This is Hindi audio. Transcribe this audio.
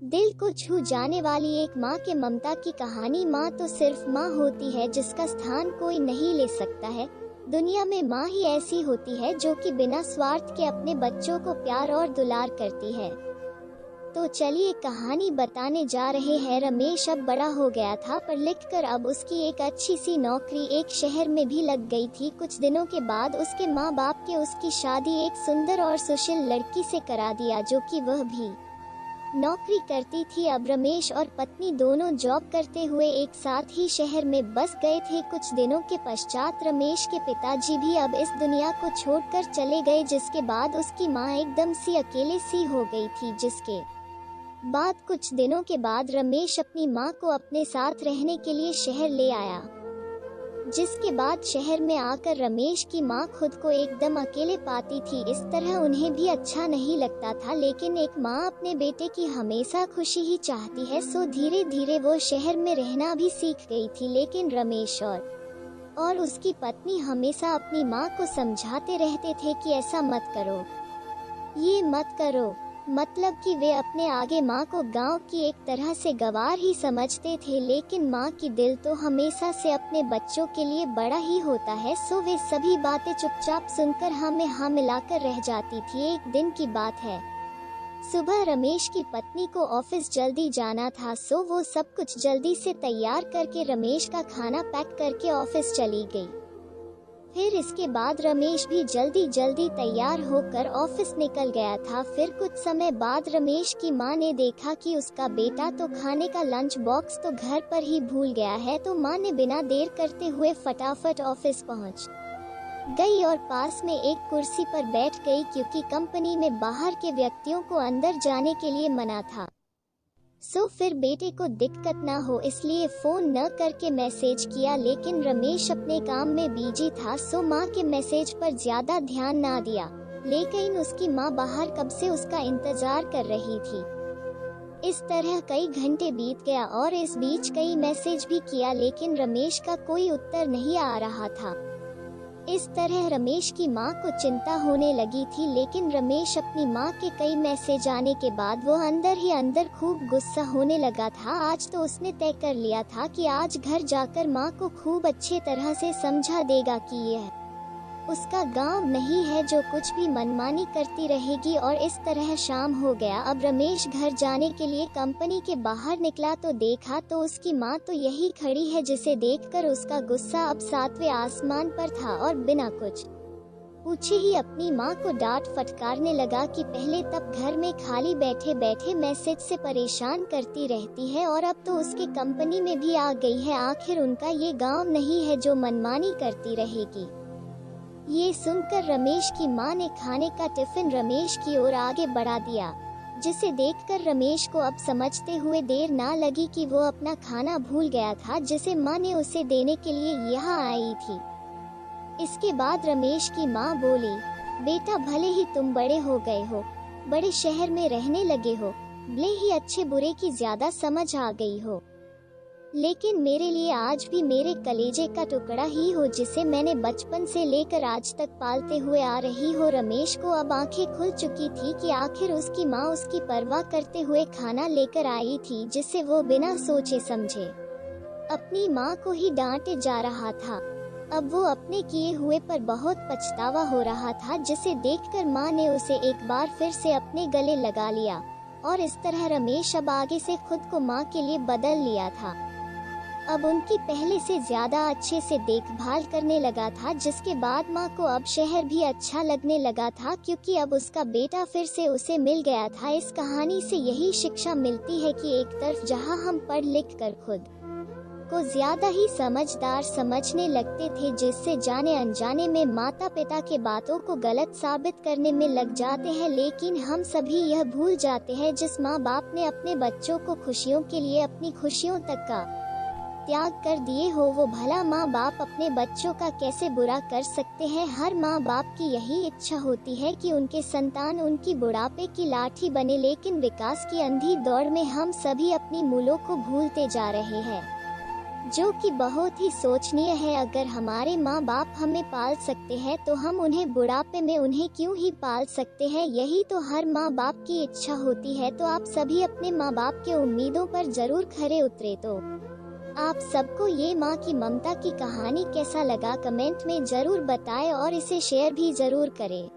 दिल को छू जाने वाली एक माँ के ममता की कहानी। माँ तो सिर्फ माँ होती है जिसका स्थान कोई नहीं ले सकता है। दुनिया में माँ ही ऐसी होती है जो कि बिना स्वार्थ के अपने बच्चों को प्यार और दुलार करती है। तो चलिए कहानी बताने जा रहे हैं। रमेश अब बड़ा हो गया था, पर लिखकर अब उसकी एक अच्छी सी नौकरी एक शहर में भी लग गई थी। कुछ दिनों के बाद उसके माँ बाप के उसकी शादी एक सुंदर और सुशील लड़की से करा दिया, जो कि वह भी नौकरी करती थी। अब रमेश और पत्नी दोनों जॉब करते हुए एक साथ ही शहर में बस गए थे। कुछ दिनों के पश्चात रमेश के पिताजी भी अब इस दुनिया को छोड़कर चले गए, जिसके बाद उसकी माँ एकदम सी अकेले सी हो गई थी। जिसके बाद कुछ दिनों के बाद रमेश अपनी माँ को अपने साथ रहने के लिए शहर ले आया। जिसके बाद शहर में आकर रमेश की माँ खुद को एकदम अकेले पाती थी। इस तरह उन्हें भी अच्छा नहीं लगता था, लेकिन एक माँ अपने बेटे की हमेशा खुशी ही चाहती है। सो धीरे धीरे वो शहर में रहना भी सीख गई थी। लेकिन रमेश और उसकी पत्नी हमेशा अपनी माँ को समझाते रहते थे कि ऐसा मत करो, ये मत करो। मतलब कि वे अपने आगे माँ को गांव की एक तरह से गंवार ही समझते थे। लेकिन माँ की दिल तो हमेशा से अपने बच्चों के लिए बड़ा ही होता है। सो वे सभी बातें चुपचाप सुनकर हाँ में हाँ मिलाकर रह जाती थी। एक दिन की बात है, सुबह रमेश की पत्नी को ऑफिस जल्दी जाना था। सो वो सब कुछ जल्दी से तैयार करके रमेश का खाना पैक करके ऑफिस चली गई। फिर इसके बाद रमेश भी जल्दी जल्दी तैयार होकर ऑफिस निकल गया था। फिर कुछ समय बाद रमेश की माँ ने देखा कि उसका बेटा तो खाने का लंच बॉक्स तो घर पर ही भूल गया है। तो माँ ने बिना देर करते हुए फटाफट ऑफिस पहुँच गई और पास में एक कुर्सी पर बैठ गई, क्योंकि कंपनी में बाहर के व्यक्तियों को अंदर जाने के लिए मना था। सो फिर बेटे को दिक्कत ना हो इसलिए फोन न करके मैसेज किया। लेकिन रमेश अपने काम में बिजी था, सो माँ के मैसेज पर ज्यादा ध्यान ना दिया। लेकिन उसकी माँ बाहर कब से उसका इंतजार कर रही थी। इस तरह कई घंटे बीत गया और इस बीच कई मैसेज भी किया, लेकिन रमेश का कोई उत्तर नहीं आ रहा था। इस तरह रमेश की माँ को चिंता होने लगी थी। लेकिन रमेश अपनी माँ के कई मैसेज आने के बाद वो अंदर ही अंदर खूब गुस्सा होने लगा था। आज तो उसने तय कर लिया था कि आज घर जाकर माँ को खूब अच्छे तरह से समझा देगा कि यह उसका गांव नहीं है जो कुछ भी मनमानी करती रहेगी। और इस तरह शाम हो गया। अब रमेश घर जाने के लिए कंपनी के बाहर निकला तो देखा तो उसकी माँ तो यही खड़ी है, जिसे देखकर उसका गुस्सा अब 7वें आसमान पर था और बिना कुछ पूछे ही अपनी माँ को डांट फटकारने लगा कि पहले तब घर में खाली बैठे बैठे मैसेज से परेशान करती रहती है और अब तो उसके कंपनी में भी आ गई है। आखिर उनका ये गाँव नहीं है जो मनमानी करती रहेगी। ये सुनकर रमेश की माँ ने खाने का टिफिन रमेश की ओर आगे बढ़ा दिया, जिसे देखकर रमेश को अब समझते हुए देर ना लगी कि वो अपना खाना भूल गया था, जिसे माँ ने उसे देने के लिए यहाँ आई थी। इसके बाद रमेश की माँ बोली, बेटा भले ही तुम बड़े हो गए हो, बड़े शहर में रहने लगे हो, भले ही अच्छे बुरे की ज्यादा समझ आ गई हो, लेकिन मेरे लिए आज भी मेरे कलेजे का टुकड़ा ही हो, जिसे मैंने बचपन से लेकर आज तक पालते हुए आ रही हो। रमेश को अब आंखें खुल चुकी थी कि आखिर उसकी माँ उसकी परवाह करते हुए खाना लेकर आई थी, जिससे वो बिना सोचे समझे अपनी माँ को ही डांटे जा रहा था। अब वो अपने किए हुए पर बहुत पछतावा हो रहा था, जिसे देखकर माँ ने उसे एक बार फिर से अपने गले लगा लिया और इस तरह रमेश अब आगे से खुद को माँ के लिए बदल लिया था। अब उनकी पहले से ज्यादा अच्छे से देखभाल करने लगा था, जिसके बाद माँ को अब शहर भी अच्छा लगने लगा था, क्योंकि अब उसका बेटा फिर से उसे मिल गया था। इस कहानी से यही शिक्षा मिलती है कि एक तरफ जहाँ हम पढ़ लिख कर खुद को ज्यादा ही समझदार समझने लगते थे, जिससे जाने अनजाने में माता पिता के बातों को गलत साबित करने में लग जाते हैं। लेकिन हम सभी यह भूल जाते हैं जिस माँ बाप ने अपने बच्चों को खुशियों के लिए अपनी खुशियों तक का त्याग कर दिए हो, वो भला माँ बाप अपने बच्चों का कैसे बुरा कर सकते हैं। हर माँ बाप की यही इच्छा होती है कि उनके संतान उनकी बुढ़ापे की लाठी बने, लेकिन विकास की अंधी दौड़ में हम सभी अपनी मूलों को भूलते जा रहे हैं। जो कि बहुत ही सोचनीय है। अगर हमारे माँ बाप हमें पाल सकते हैं तो हम उन्हें बुढ़ापे में उन्हें क्यों ही पाल सकते हैं। यही तो हर माँ बाप की इच्छा होती है। तो आप सभी अपने माँ बाप के उम्मीदों पर जरूर खरे उतरे। तो आप सबको ये माँ की ममता की कहानी कैसा लगा कमेंट में जरूर बताएं और इसे शेयर भी जरूर करें।